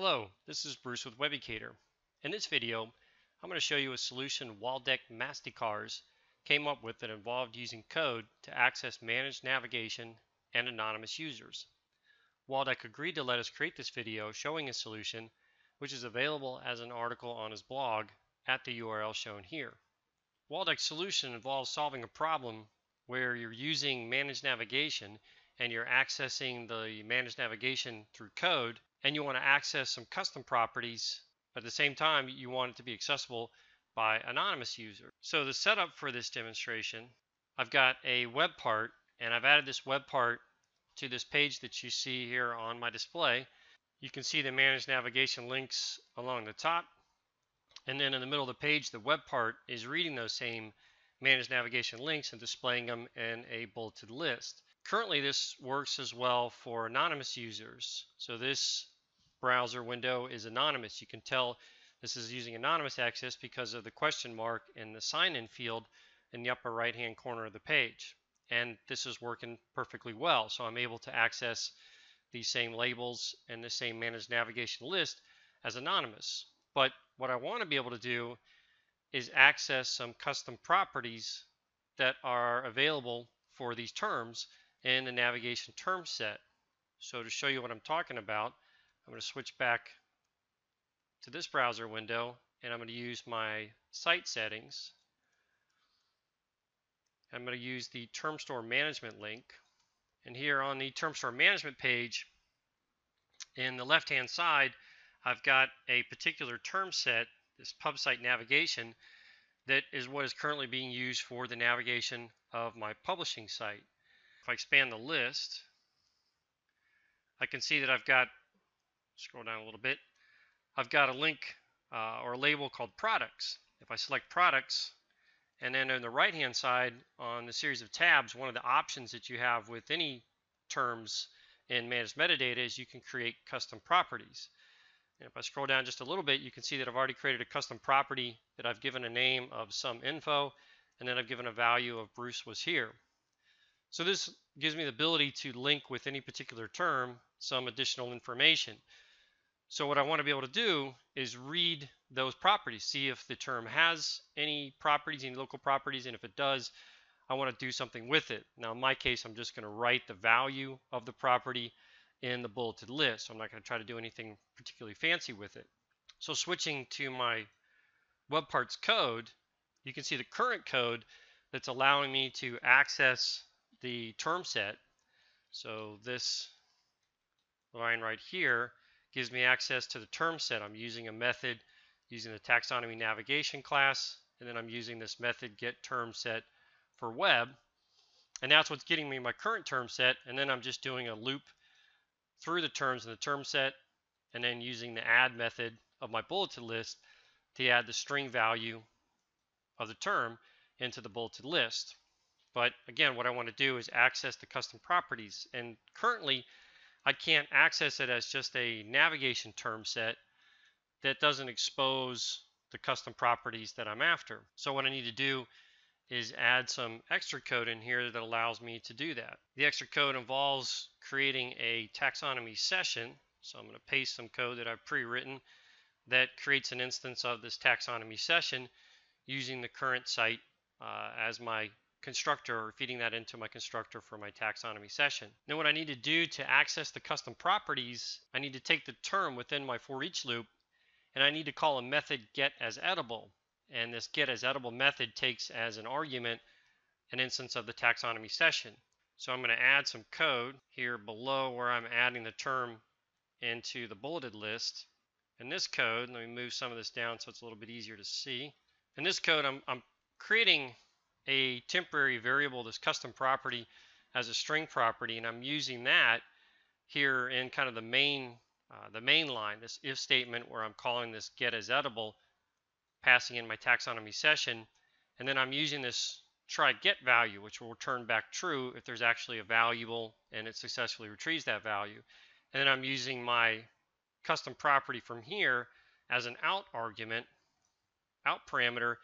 Hello, this is Bruce with Webucator. In this video, I'm going to show you a solution Waldeck Masticars came up with that involved using code to access managed navigation and anonymous users. Waldeck agreed to let us create this video showing his solution, which is available as an article on his blog at the URL shown here. Waldeck's solution involves solving a problem where you're using managed navigation and you're accessing the managed navigation through code, and you want to access some custom properties. At the same time, you want it to be accessible by anonymous users. So the setup for this demonstration, I've got a web part, and I've added this web part to this page that you see here on my display. You can see the managed navigation links along the top. And then in the middle of the page, the web part is reading those same managed navigation links and displaying them in a bulleted list. Currently, this works as well for anonymous users. So this browser window is anonymous. You can tell this is using anonymous access because of the question mark in the sign-in field in the upper right-hand corner of the page. And this is working perfectly well. So I'm able to access these same labels and the same managed navigation list as anonymous. But what I want to be able to do is access some custom properties that are available for these terms in the navigation term set. So to show you what I'm talking about, I'm going to switch back to this browser window, and I'm going to use my site settings. I'm going to use the term store management link. And here on the term store management page, in the left-hand side, I've got a particular term set, this pub site navigation, that is what is currently being used for the navigation of my publishing site. If I expand the list, I can see that I've got, scroll down a little bit, I've got a link or a label called products. If I select products, and then on the right hand side on the series of tabs, one of the options that you have with any terms in managed metadata is you can create custom properties. And if I scroll down just a little bit, you can see that I've already created a custom property that I've given a name of some info, and then I've given a value of Bruce was here. So this gives me the ability to link with any particular term some additional information. So what I want to be able to do is read those properties, see if the term has any properties, any local properties, and if it does, I want to do something with it. Now in my case, I'm just going to write the value of the property in the bulleted list. So I'm not going to try to do anything particularly fancy with it. So switching to my web parts code, you can see the current code that's allowing me to access the term set. So this line right here gives me access to the term set. I'm using a method using the taxonomy navigation class, and then I'm using this method get term set for web, and that's what's getting me my current term set. And then I'm just doing a loop through the terms in the term set, and then using the add method of my bulleted list to add the string value of the term into the bulleted list. But again, what I want to do is access the custom properties, and currently I can't access it as just a navigation term set that doesn't expose the custom properties that I'm after. So what I need to do is add some extra code in here that allows me to do that. The extra code involves creating a taxonomy session. So I'm going to paste some code that I've pre-written that creates an instance of this taxonomy session using the current site as my constructor, or feeding that into my constructor for my taxonomy session. Then what I need to do to access the custom properties, I need to take the term within my for each loop, and I need to call a method get as edible. And this get as edible method takes as an argument an instance of the taxonomy session. So I'm going to add some code here below where I'm adding the term into the bulleted list. And this code, let me move some of this down so it's a little bit easier to see. In this code, I'm creating a temporary variable, this custom property, as a string property, and I'm using that here in kind of the main line, this if statement where I'm calling this get as edible, passing in my taxonomy session, and then I'm using this try get value, which will return back true if there's actually a variable and it successfully retrieves that value. And then I'm using my custom property from here as an out argument, out parameter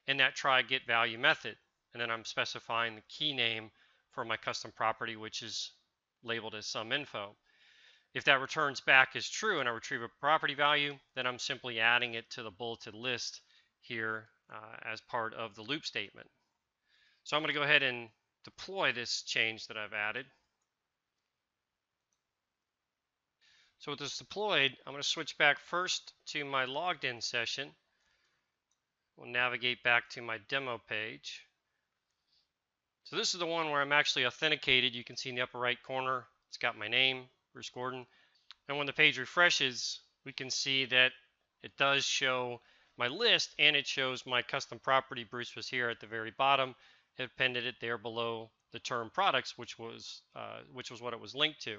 in that try get value method. And then I'm specifying the key name for my custom property, which is labeled as some info. If that returns back as true and I retrieve a property value, then I'm simply adding it to the bulleted list here as part of the loop statement. So I'm going to go ahead and deploy this change that I've added. So with this deployed, I'm going to switch back first to my logged in session. We'll navigate back to my demo page. So this is the one where I'm actually authenticated. You can see in the upper right corner, it's got my name, Bruce Gordon. And when the page refreshes, we can see that it does show my list and it shows my custom property. Bruce was here at the very bottom. It appended it there below the term products, which was what it was linked to.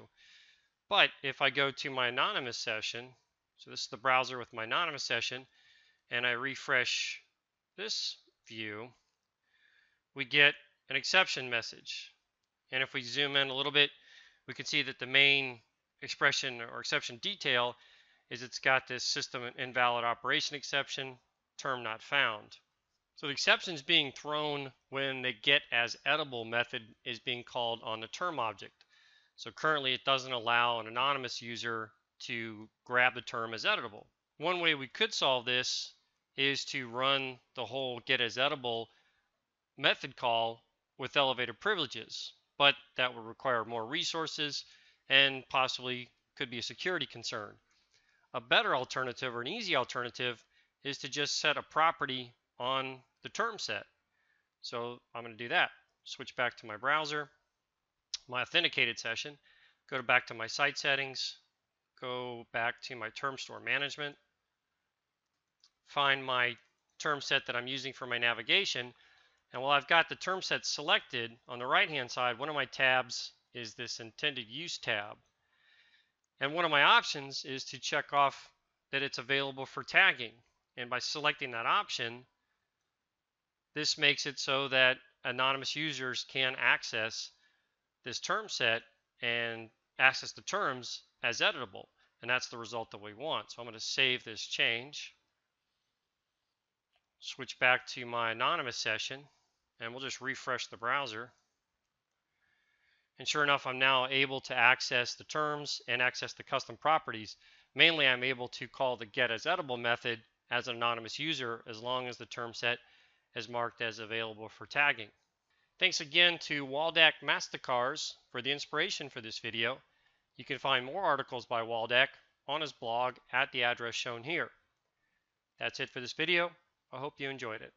But if I go to my anonymous session, so this is the browser with my anonymous session, and I refresh this view, we get an exception message. And if we zoom in a little bit, we can see that the main expression or exception detail is it's got this system invalid operation exception, term not found. So the exception is being thrown when the get as editable method is being called on the term object. So currently it doesn't allow an anonymous user to grab the term as editable. One way we could solve this is to run the whole get as editable method call with elevated privileges, but that would require more resources and possibly could be a security concern. A better alternative, or an easy alternative, is to just set a property on the term set. So I'm going to do that. Switch back to my browser, my authenticated session, go back to my site settings, go back to my term store management, find my term set that I'm using for my navigation. And while I've got the term set selected, on the right-hand side, one of my tabs is this intended use tab. And one of my options is to check off that it's available for tagging. And by selecting that option, this makes it so that anonymous users can access this term set and access the terms as editable. And that's the result that we want. So I'm going to save this change, switch back to my anonymous session, and we'll just refresh the browser. And sure enough, I'm now able to access the terms and access the custom properties. Mainly, I'm able to call the getAsEditable method as an anonymous user as long as the term set is marked as available for tagging. Thanks again to Waldeck Masticars for the inspiration for this video. You can find more articles by Waldeck on his blog at the address shown here. That's it for this video. I hope you enjoyed it.